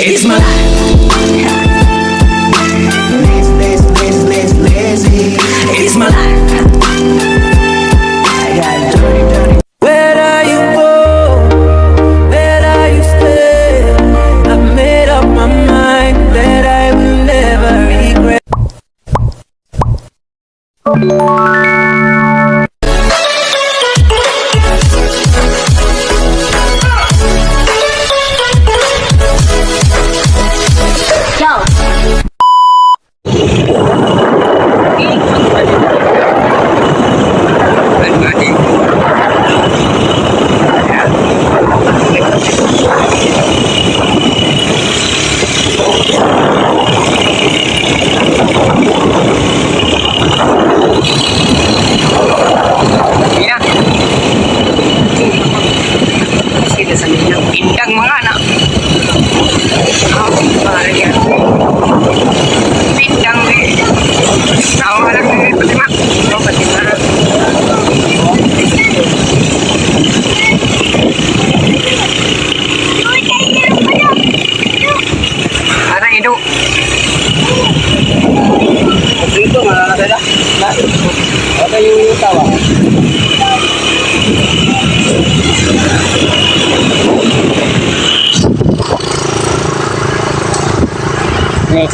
It's my life. Lazy. It's my life. I got dirty. Where are you go? Where are you stay? I've made up my mind that I will never regret.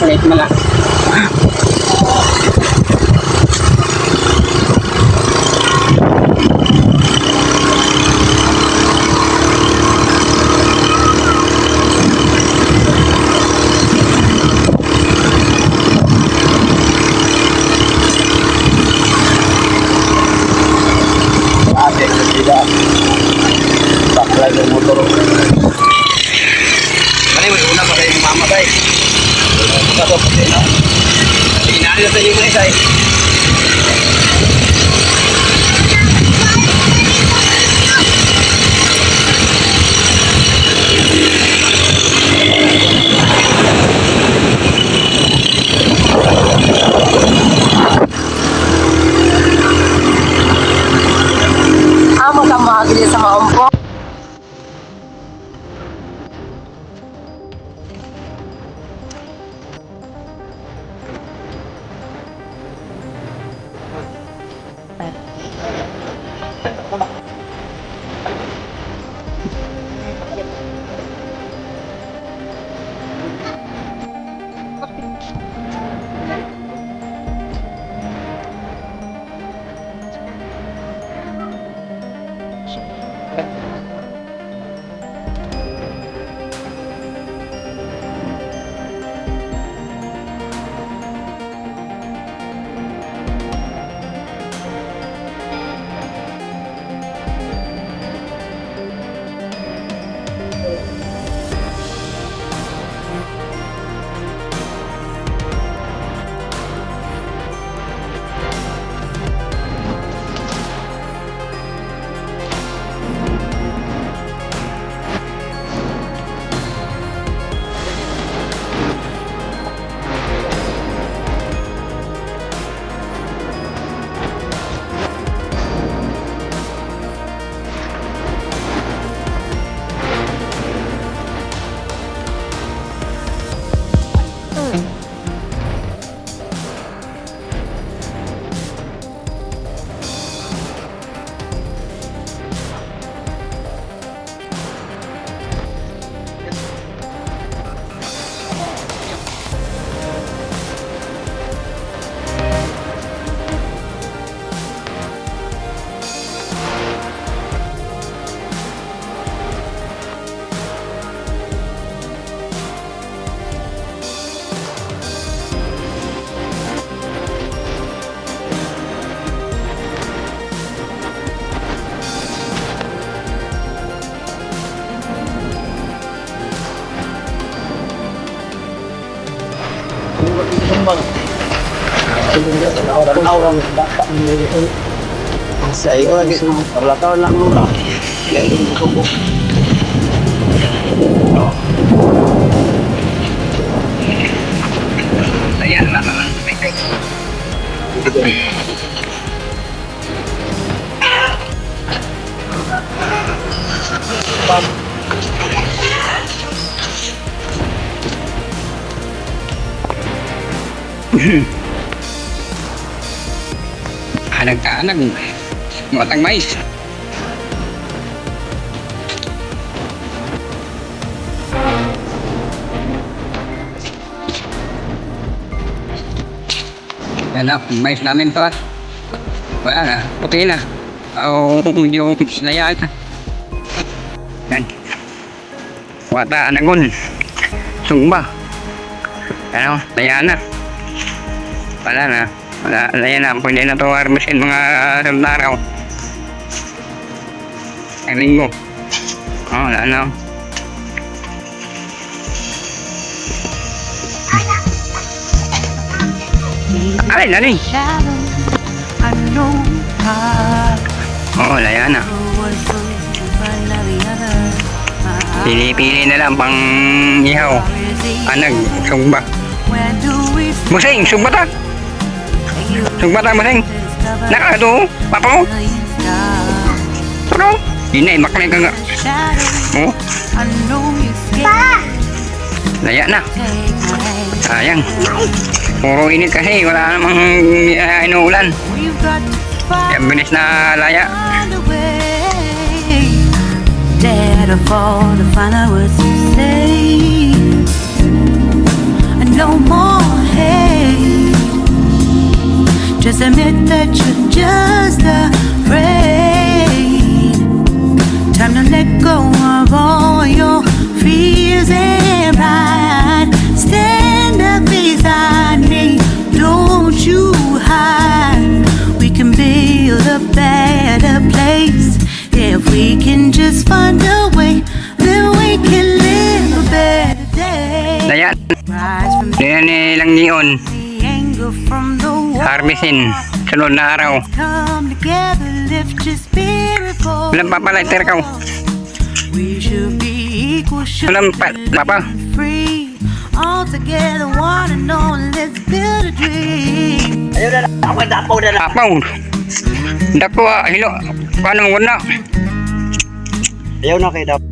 Next mo lang. Ate, tidak. Bakla yung motor. Ano yung una pa kayo mama tayo? Pasok ko din, no? Tinanali na tayo yung isa, eh. Amo ka mahagili sa maumpo. Orang dapat memilih saya lagi kalau tahu nak murah yang cukup. Saya nak baik-baik. Anag-anag. Matang mais. Yan na, mais namin to at wala na, puti na. O yung layaan. Yan. Wata anagon. Sungba. Ano, layaan na. Wala na. Wala na. Pwede na to harvestin mga araw. Ang linggo. Wala na. Ay, lali. Oo, laya na. Pili-pili na lang pang ihaw. Anag, sugba. Musing, sugba ta. Sugba ta, musing. Nakato, papa mo. Pero, hindi, maklay ka nga. Oo. Laya na. Sayang. Puro init kasi, wala namang inuulan. Kaya bilis na laya. Dare to fall to find out what to say. No more hate. Just admit that you're just afraid. Time to let go of all your fears and pride. Stand up beside me, don't you hide. We can build a better place. If we can just find a way, then we can live a better day. Laya. Rise from Yan ilang niyon. the anger from the war. Harvestin. Sunod na araw. Come together, lift your spirit forward. Walang papalighter ka. We should be equal, should Walang be papa. free. All together, one and all, let's build a dream. Ayun na lang. Ako dapaw na lang. Dapaw. Dako hilo. Paano mo na? Ayaw na kayo dapat.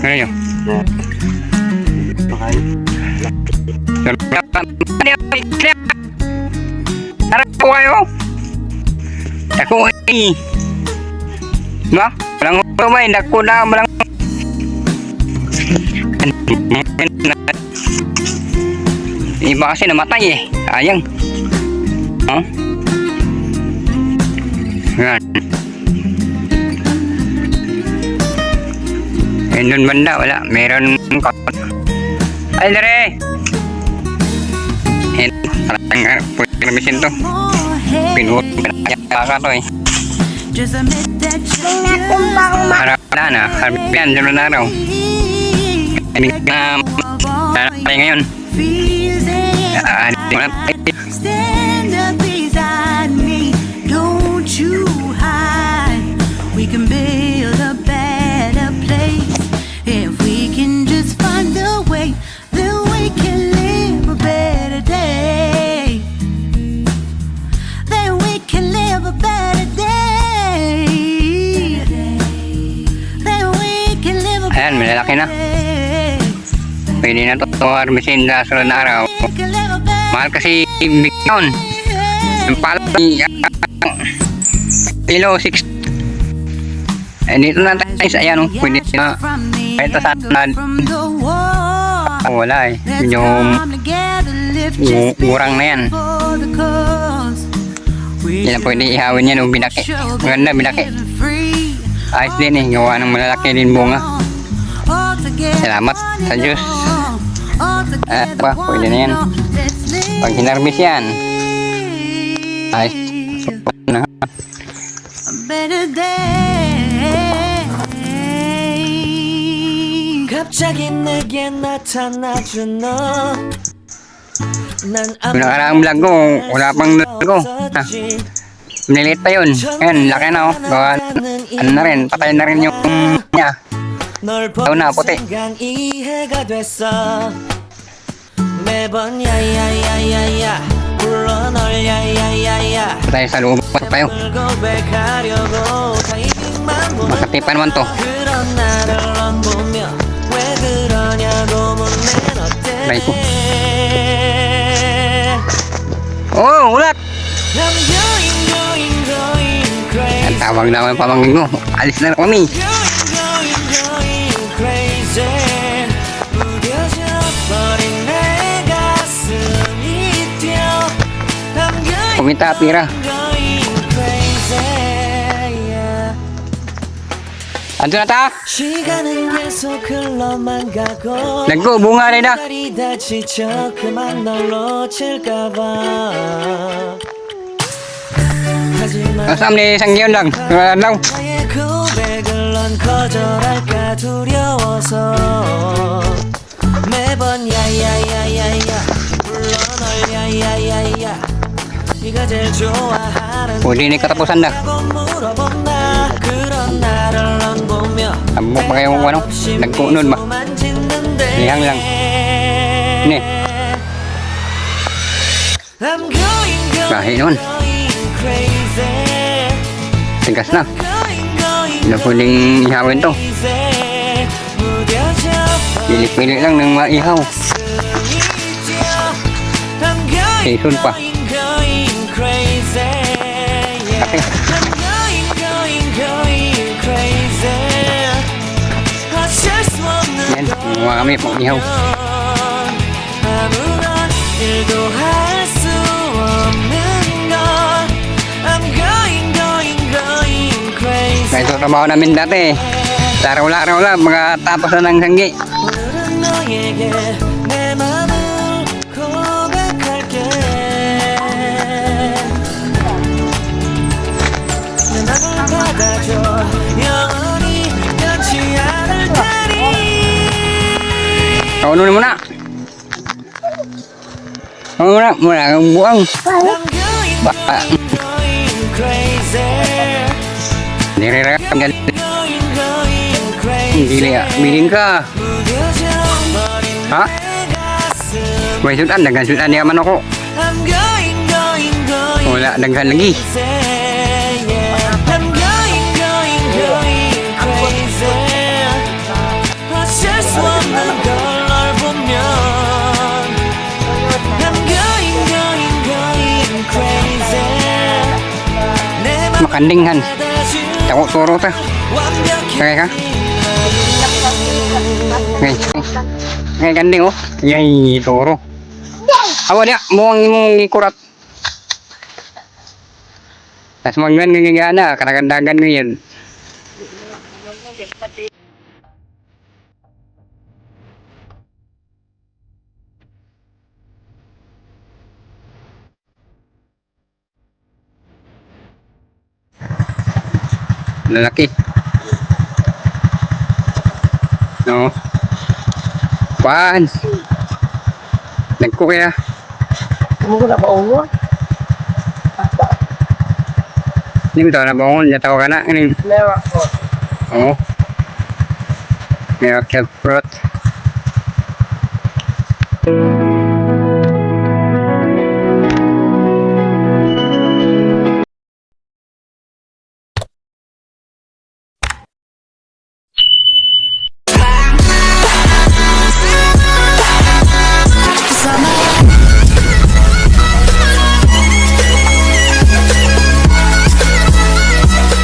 Ayun. Okay. Dako kayo. Dako eh. Ba? Walang umay. Dako na. Walang iba kasi namatay eh. Sayang. Oh? Yan. Eh, doon banda, wala. Meron ay, dere! Eh, parang pwede kamisin to. Pinuot ka to eh. Just admit that you're Harap na. Harap yan, dyan na araw. Hindi ka nanay ngayon. Stand up beside me, don't you hide. We can build a better place. If we can just find a way, then we can live a better day. Then we can live a better day. Then we can live a better day. Ayan, malalaki na. Pwede na to harvestin na sunod na araw. Mahal kasi bigyan. Yung palay kilo 6. Eh dito na tayo sa ayan, pwede na kahit sa wala eh. Yung murang na yan. Yan ang pwede ihawin yan o binaki. Maganda binaki. Ayos din eh, gawa ng malalaki din bunga. Salamat sa Diyos. Pwede na yan. Pag hinarbis yan, ayos. Na. 갑자기 내게 나타나준 너. 난 Yung nakaraang vlog ko, wala pang vlog ko. Nilit pa yun. Ayan, laki na oh. Gawa, ano na rin, patay na rin yung niya. Daw na, puti. 이해가 됐어. 매번 야야야야야 불러 널 야야야야 Patay sa loob pa tayo. 고백하려고 타이밍만 보는 Makati pa naman to. 그런 나를 넌 보며 왜 그러냐고 묻는 너 Try ko. 때문에 Tawag na ang pamangkin mo. Alis na kami. Kumita pira. Anto na ta? Nagko, bunga rin na. Kasam ni Sangyon lang. Lang. Pwede ni katapusan na. Ambok pa kayong ano? Nagkunod ba? Lihang lang. Ini. Kahit naman. Tigas na. Hindi pwedeng ihawin to. Pilit-pilit lang ng maihaw. Season pa. Okay. Yan, mga kami pang ihaw. Kaya ito trabaho namin dati. Araw-araw mga tapos na ng sanggi. Kauno na muna. Muna ang buang. Baka. Nire-rekam kan. Gila ya, biling ka. Ha? May sudan, daghan sudan niya man ako. Wala, daghan lagi. Makandinghan. Takot turo ta. Kaya ka? Ngay kanding oh. Yay, toro. Awa dia, mong ikurat. Tas manggan ngigana, kadang-kadang ngayon. Lalaki. No. Pan. Nagko kaya. Kamu na maungo? Ini betul na bangun ya tahu kana ini. Lewat ko. Oh. Merah fruit.